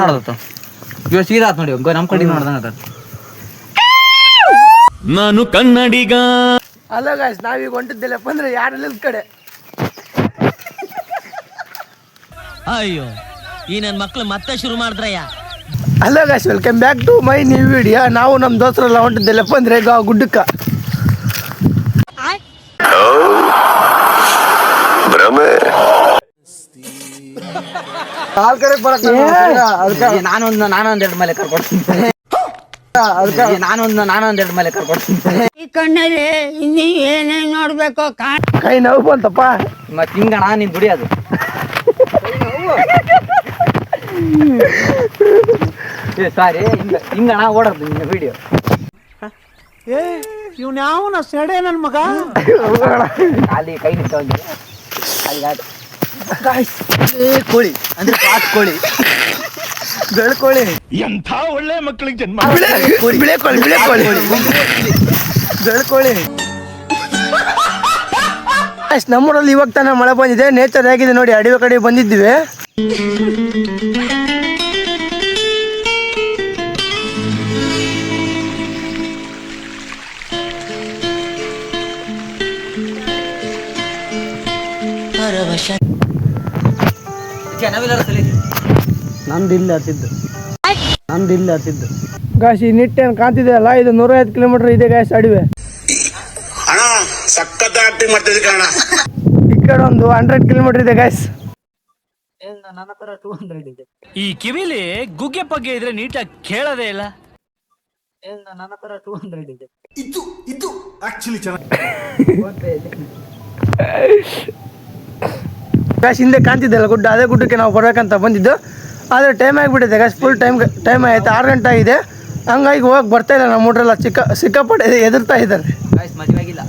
ನೋಡೋದು ಇವಾಗ ಸೀದಾ ಆತ್ ನೋಡಿ ನಮ್ಮ ಕಡೆ ನೋಡ್ದಂಗ ನಾನು ಕನ್ನಡಿಗ. ಅಲ್ಲ ಗಾಯ್ಸ್ ನಾವೀಗ ಹೊಂಟಿದ್ದೆಲ್ಲಪ್ಪ ಅಂದ್ರೆ ಯಾರಿಲ್ಲ ಕಡೆ. ಅಯ್ಯೋ ಈ ನನ್ನ ಮಕ್ಳು ಮತ್ತೆ ಶುರು ಮಾಡಿದ್ರಯ್ಯ. ಅಲ್ಲ guys welcome back to my new video. ನಾವು ನಮ್ಮ ದೋಸ್ತರೆಲ್ಲ ಹೊಂಟಿದ್ದೆಲ್ಲಪ್ಪ ಅಂದ್ರೆ ಗುಡ್ಡಕ್ಕ ನಾನೊಂದೆರಡು ಮೇಲೆ ಕರ್ಕೊಡ್ತೀನಿ. ನಾನೊಂದೆರಡು ಮೇಲೆ ಕರ್ಕೊಡ್ತೀನಿ. ಈ ಕಣ್ಣಲ್ಲಿ ಇನ್ನೀ ಏನೇನ್ ನೋಡ್ಬೇಕು ಕೈ ನೋವು ಬಂತಪ್ಪ. ಮತ್ತೆ ಹಿಂಗಣ ನೀನ್ ದುಡಿಯೋದು ಸಾರಿ ಹಿಂಗಣ ಓಡೋದು ನಿನ್ನ ವಿಡಿಯೋ. ಇವ್ನ ಯಾವನ ಸೆಡೆ ನನ್ ಮಗ. ಅಲ್ಲಿ ಕೈ ನಿಂತವಂಗೆ ಅಲ್ಲಿ ಕೋಳಿ ಅಂದ್ರೆ ಕಾಟ್ ಕೋಳಿ ಬೆಳ್ಕೋಳಿ. ಎಂಥ ಒಳ್ಳೆ ಮಕ್ಕಳಿಗೆ ಜನ್ಮ. ಬಿಳೆ ಕೋಳಿ ಬೆಳ್ಕೋಳಿ. ನಮ್ಮೂರಲ್ಲಿ ಇವಾಗ ತಾನೇ ಮಳೆ ಬಂದಿದೆ. ನೇಚರ್ ಹೇಗಿದೆ ನೋಡಿ. ಅಡವಿ ಕಡೆ ಬಂದಿದ್ದೀವಿ. ನಮ್ದು ಇಲ್ಲ ಹತ್ತಿದ್ದು ಗಾಯ್ಸ್. ಈ ನಿಟ್ಟೇನು ಕಾಣ್ತಿದೆ ಅಲ್ಲ, ಇದು 105 ಕಿಲೋಮೀಟರ್ ಇದೆ ಗಾಯ್ಸ್ ಅಡಿವೆ. ಈ ಕಡೆ ಒಂದು 100 ಕಿಲೋಮೀಟರ್ ಇದೆ ಗಾಯ್ಸ್. ನನ್ನ ಹತ್ರ 200 ಇದೆ. ಈ ಕಿವಿಲಿ ಗುಗ್ಗೆ ಪಗ್ಗೆ ಇದ್ರೆ ನೀಟಾಗಿ ಕೇಳೋದೇ ಇಲ್ಲ. ನನ್ನ ಹತ್ರ 200 ಇದೆ. ಇದು ಆಕ್ಚುಲಿ ಚೆನ್ನಾಗಿ ಗಾಯ್ಸ್ ಹಿಂದೆ ಕಾಣ್ತಿದ್ದಲ್ಲ ಗುಡ್ಡ, ಅದೇ ಗುಡ್ಡಕ್ಕೆ ನಾವು ಬರ್ಬೇಕಂತ ಬಂದಿದ್ದು. ಆದರೆ ಟೈಮ್ ಆಗಿಬಿಟ್ಟಿದೆ ಗಾಯ್ಸ್. ಫುಲ್ ಟೈಮ್ ಆಯ್ತು. 6 ಗಂಟೆ ಆಗಿದೆ. ಹಂಗಾಗಿ ಹೋಗಕ್ಕೆ ಬರ್ತಾ ಇಲ್ಲ. ನಮ್ಮ ಹುಡ್ರೆಲ್ಲ ಸಿಕ್ಕಾಪಟ್ಟೆ ಎದುರ್ತಾ ಇದ್ದಾರೆ. ಮದುವೆ ಆಗಿಲ್ಲ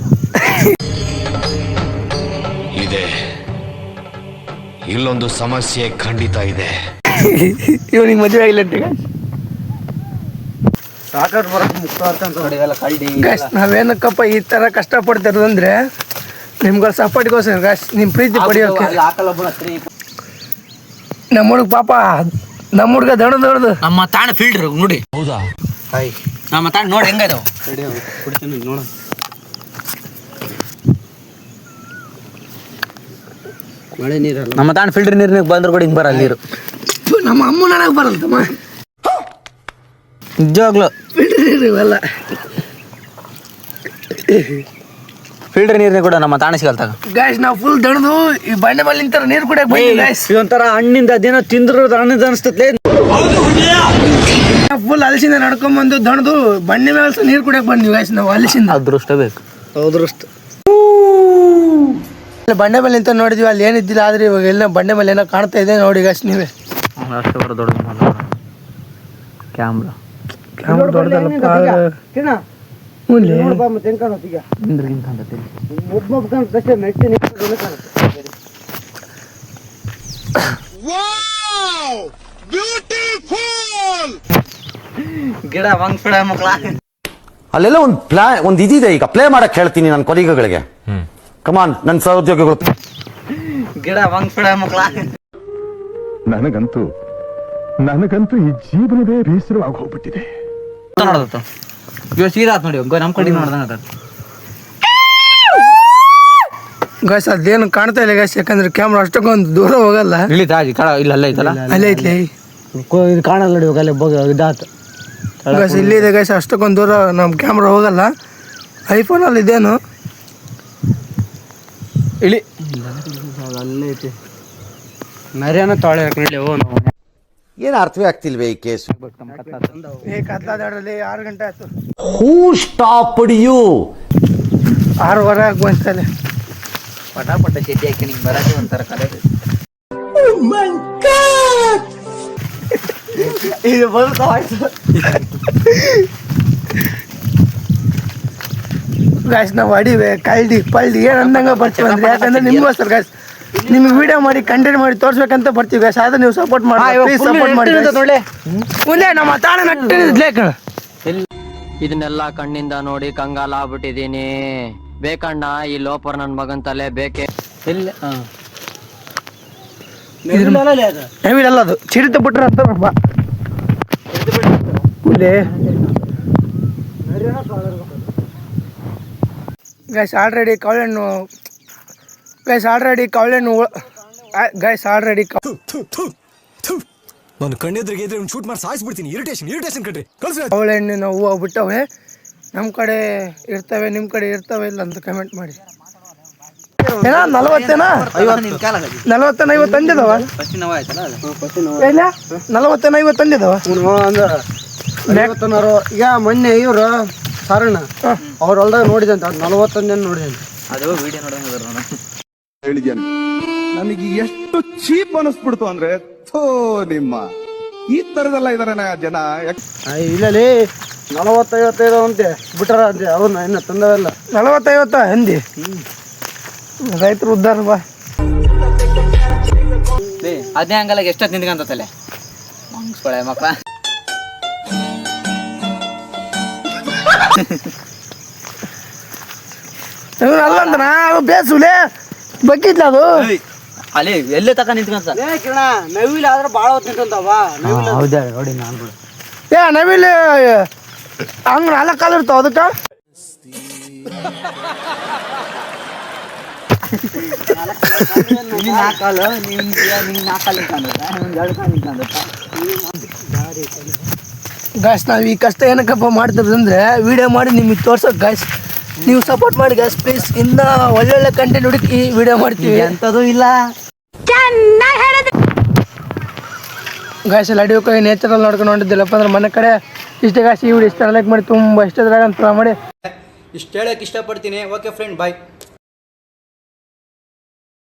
ಇದೆ. ಇಲ್ಲೊಂದು ಸಮಸ್ಯೆ ಖಂಡಿತ ಇದೆ. ಇವನಿಗೆ ಮದುವೆ ಆಗಿಲ್ಲ ಸಾಕಷ್ಟು ಬರೋಕೆ ಮುಕ್ತ ಗಾಯ್ಸ್. ನಾವೇನಕ್ಕಪ್ಪ ಈ ಥರ ಕಷ್ಟಪಡ್ತಿರೋದಂದ್ರೆ ನಿಮ್ಗಳ ಸಪೋರ್ಟ್ಗೋಸ್ಕರ ಗಾಯ್ಸ್. ನಿಮ್ಮ ಪ್ರೀತಿ ಪಡೆಯೋಕೆ. ನಮ್ಮ ಹುಡುಗ ಪಾಪ, ನಮ್ಮ ಹುಡುಗ ದಣದು ನಮ್ಮ ತಾಣ ಫಿಲ್ಟರ್ ನೋಡಿ. ಹೌದಾ? ನಮ್ಮ ತಾಣ ನೋಡಿ ಹೆಂಗಾಯ್ತು ನೋಡ. ಮಳೆ ನೀರಲ್ಲ. ನಮ್ಮ ತಾಣ ಫಿಲ್ಟರ್ ನೀರು ಬಂದ್ರೆ ಕೂಡ ಹಿಂಗೆ ಬರಲ್ಲ ನೀರು. ನಮ್ಮ ಅಮ್ಮ ನನಗೆ ಬರಲ್ತಮ್ಮ ನಿಜವಾಗ್ಲು. ಫಿಲ್ಟರ್ ನೀರು ಇವೆಲ್ಲ ಫಿಲ್ಟರ್ ನೀರೇ ಕೂಡ ನಮ್ಮ ತಾಣ ಸಿಗಲ್ತಾಗ ಗಾಯ್ಸ್. ನಾವು ಫುಲ್ ದಣದು ಈ ಬಂಡೆ ಮೇಲೆ ನಿಂತರ ನೀರು ಕುಡಿಯಕ್ಕೆ ಬಂದ್ವಿ ಗಾಯ್ಸ್. ಇದೊಂಥರ ಹಣ್ಣಿಂದ ಅದೇನೋ ತಿಂದ್ರು ಹಣ್ಣದ ಅನಿಸ್ತದೆ. ಫುಲ್ ಹಲಸಿಂದ ನಡ್ಕೊಂಡ್ಬಂದು ದಣದು ಬಂಡೆ ಮೇಲೆ ನೀರು ಕುಡಿಯಕ್ಕೆ ಬಂದ್ವಿ ಗಾಯ್ಸ್. ನಾವು ಹಲಸಿಂದ ಅದೃಷ್ಟ ಬೇಕು. ಅದೃಷ್ಟ. ಬಂಡೆ ಮೇಲೆ ನಿಂತ ನೋಡಿದ್ವಿ, ಅಲ್ಲಿ ಏನಿದ್ದಿಲ್ಲ. ಆದ್ರೆ ಇವಾಗ ಎಲ್ಲ ಬಂಡೆ ಮೇಲೆ ಏನೋ ಕಾಣ್ತಾ ಇದೆ ನೋಡಿ ಗಾಯ್ಸ್. ನೀವೇ ಅಷ್ಟೇ ಬರೋ ದೊಡ್ಡ ಕ್ಯಾಮ್ರಾ ಗಿಡ ಬಂಗ್ಸಡ ಮಕ್ಕಳ. ಅಲ್ಲೆಲ್ಲ ಒಂದು ಇದಿದೆ. ಈಗ ಪ್ಲೇ ಮಾಡಕ್ ಹೇಳ್ತೀನಿ ನನ್ನ ಕೊಲೀಗಗಳಿಗೆ. ಕಮಾನ್ ನನ್ನ ಸಹೋದ್ಯೋಗಿಗಳು. ಗಿಡ ಬಂಗ್ಸಡ ಮಕ್ಕಳ. ನನಗಂತೂ ಈ ಜೀವನವೇ ಬೇಸರವಾಗಿ ಹೋಗ್ಬಿಟ್ಟಿದೆ. ನೋಡೋದು ಇವಾಗ ಸೀದಾ ಆತ್ ನೋಡಿ ನಮ್ಮ ಕಡೆ ನೋಡ್ದಂಗ ಗಾಯ್ಸ್. ಅದೇನು ಕಾಣ್ತಾ ಇಲ್ಲ ಗಾಯ್ಸ್, ಯಾಕಂದ್ರೆ ಕ್ಯಾಮ್ರಾ ಅಷ್ಟಕ್ಕೊಂದು ದೂರ ಹೋಗಲ್ಲ. ಇಳಿತಾ ಇಲ್ಲ ಅಲ್ಲ ಐತಲ್ಲ ಅಲ್ಲೇ ಐತ್ಲಿ. ಇದು ಕಾಣಲ್ಲ ನೋಡಿ ಇವಾಗ ಅಲ್ಲೇ ಇದಾತ ಗಾಯ್ಸ್. ಇಲ್ಲಿದೆ ಗಾಯ್ಸ್, ಅಷ್ಟಕ್ಕೊಂದು ದೂರ ನಮ್ಮ ಕ್ಯಾಮ್ರಾ ಹೋಗಲ್ಲ. ಐಫೋನಲ್ಲಿ ಇದೇನು ಇಳಿ ಅಲ್ಲೇ ಐತಿ. ಮರ್ಯಾನ ತಾಳೆ ಹಾಕಿ ಏನು ಅರ್ಥವೇ ಆಗ್ತಿಲ್ವೇ ಈ ಕೇಸು. ಕತ್ಲಾದಾಡ್ರಲ್ಲಿ 6 ಗಂಟೆ ಆಯ್ತು. ಹೂ ಸ್ಟಾಪ್ಡ್ ಯು? 6:15 ಆಗಿ ಬಂತಲ್ಲ. ಪಟಾಪಟ ಚಡ್ಡಿ ಹಾಕಿ ನಿಂಗೆ ಬರೋದು ಒಂಥರ ಕಲೆ. ಇದು ಗಾಯ್ಸ್ ನಾವು ಅಡಿವೆ ಕಳ್ಳಿ ಪಳ್ಳಿ ಏನು ಅಂದಂಗ ಬರ್ತೀವಿ ಅಂದ್ರೆ, ಯಾಕಂದ್ರೆ ನಿಮ್ಗೋಸ್ಕರ ಗಾಯ್ಸ್ ನಿಮ್ಗೆ ವಿಡಿಯೋ ಮಾಡಿ ಕಂಟೆಂಟ್ ಮಾಡಿ ತೋರ್ಸ್ಬೇಕಂತ ಬರ್ತೀವಿ ಗಾಯ್ಸ್. ಆದ್ರೆ ನೀವು ಸಪೋರ್ಟ್ ಮಾಡಿ, ಪ್ಲೀಸ್ ಸಪೋರ್ಟ್ ಮಾಡಿ. ಮುಂದೆ ನಮ್ಮ ತಾಣ ನಟ್ಟಿದ್ಲೇ ಕಣ. ಇದನ್ನೆಲ್ಲ ಕಣ್ಣಿಂದ ನೋಡಿ ಕಂಗಾಲ ಆಗ್ಬಿಟ್ಟಿದೀನಿ. ಬೇಕಣ್ಣ ಈ ಲೋಪರ್ ನನ್ ಮಗನ್ ತಲೆ ಬೇಕೆ. ಹೆವಿ ಅಲ್ಲ ಅದು ಚಿಡಿತ ಬಿಟ್ರೆ ಅಂತಾರಪ್ಪ. ಇಲ್ಲಿ ಗೈಸ್ ಆಲ್ರೆಡಿ ಕವಳೆಣ್ಣು ನಾನು ಕಣ್ಣೆದ್ರಿಗೆ ಇದ್ರೆ ಒಂದು ಶೂಟ್ ಮಾಡಿ ಸಾಯಿಸ್ಬಿಡ್ತೀನಿ. ಇರಿಟೇಷನ್ ಕಟ್ರಿ ಕಳ್ಸಿ. ಕವಳೆಣ್ಣಿನ ಹೂವು ಬಿಟ್ಟವೆ. ನಮ್ಮ ಕಡೆ ಇರ್ತವೆ, ನಿಮ್ಮ ಕಡೆ ಇರ್ತವೆ ಇಲ್ಲ ಅಂತ ಕಮೆಂಟ್ ಮಾಡಿ. ಏನಾ 40 50 ತಂದಿದವ ಇಲ್ಲ 40 50 ತಂದಿದವ ಈಗ ಮೊನ್ನೆ ಇವರು ಸಾರಣ್ಣ ಅವ್ರ ಹೊಲ್ದಾಗ ನೋಡಿದಂತ 41 ನೋಡಿದಂತ ಅದು ವಿಡಿಯೋ ಹೇಳಿದ್ಯಾನೆ ನನಗೆ ಎಷ್ಟು ಚೀಪ್ ಅನಿಸ್ಬಿಡ್ತು ಅಂದ್ರೆ ನಿಮ್ಮ ಈ ತರದೆಲ್ಲ ಇದಾರೆ ಜನ. ಇಲ್ಲಲ್ಲಿ 40-55 ಅಂತೆ ಬಿಟ್ಟಾರ ಅಂತೆ ಅವ್ರನ್ನ ಇನ್ನ ತಂದವೆಲ್ಲ 40-50 ಹಿಂದಿ ರೈತರು ಉದ್ದಾರ ಬಾ. ಅದೇ ಹಂಗಲ್ಲ ಎಷ್ಟೊತ್ತು ನಿಂತ್ಕಂತಲೆ ಮಂಗ್ಸ್ಕೊಳೆ ಮಕ್ಕಳ ಅಲ್ಲ ಅಂತ ನಾವು ಬೇಸುಲೆ ಬಗ್ಗಿದ್ಲ ಅದು ಅಲ್ಲಿ ಎಲ್ಲೇ ತಕ ನಿಂತ್ಕೊಂತ ಕಿರಣ ನವಿಲ್ ಆದ್ರೆ ಭಾಳ ಹೊತ್ತು ನಿಂತಂತವ. ಹೌದಾ ನೋಡಿ ನಾನು ಕೂಡ ನವಿಲ್ ಹಂಗ 4 ಕಾಲು ಇರ್ತಾವ ಅದಕ್ಕೆ. ಗಾಯ್ಸ್ ನಾವು ಈ ಕಷ್ಟ ಏನಕ್ಕಪ್ಪ ಮಾಡ್ತೀವಿ ಅಂದ್ರೆ ವಿಡಿಯೋ ಮಾಡಿ ನಿಮಗೆ ತೋರ್ಸೋಕೆ ಗಾಯ್ಸ್ ನೀವು ಸಪೋರ್ಟ್ ಮಾಡಿ ಗಾಯ್ಸ್ ಪ್ಲೀಸ್. ಇನ್ನ ಒಳ್ಳೊಳ್ಳೆ ಕಂಟೆಂಟ್ ಹುಡುಕಿ ವಿಡಿಯೋ ಮಾಡ್ತೀವಿ. ಎಂಥದ್ದು ಇಲ್ಲ ಗಾಯ್ಸ್ ಎಲ್ಲ ಅಡಿಯೋಕೆ ನೇಚರಲ್ಲಿ ನೋಡ್ಕೊಂಡು ಹೊಂಟಿದ್ದಿಲ್ಲಪ್ಪ ಅಂದ್ರೆ ಮನೆ ಕಡೆ ಇಷ್ಟೇ ಗಾಯ್ಸ್. ಈ ವಿಡಿಯೋ ಇಷ್ಟ ಲೈಕ್ ಮಾಡಿ ತುಂಬ ಇಷ್ಟದಾಗ ಅಂತ ಮಾಡಿ ಇಷ್ಟು ಹೇಳಕ್ಕೆ ಇಷ್ಟಪಡ್ತೀನಿ. ಓಕೆ ಫ್ರೆಂಡ್ ಬಾಯ್.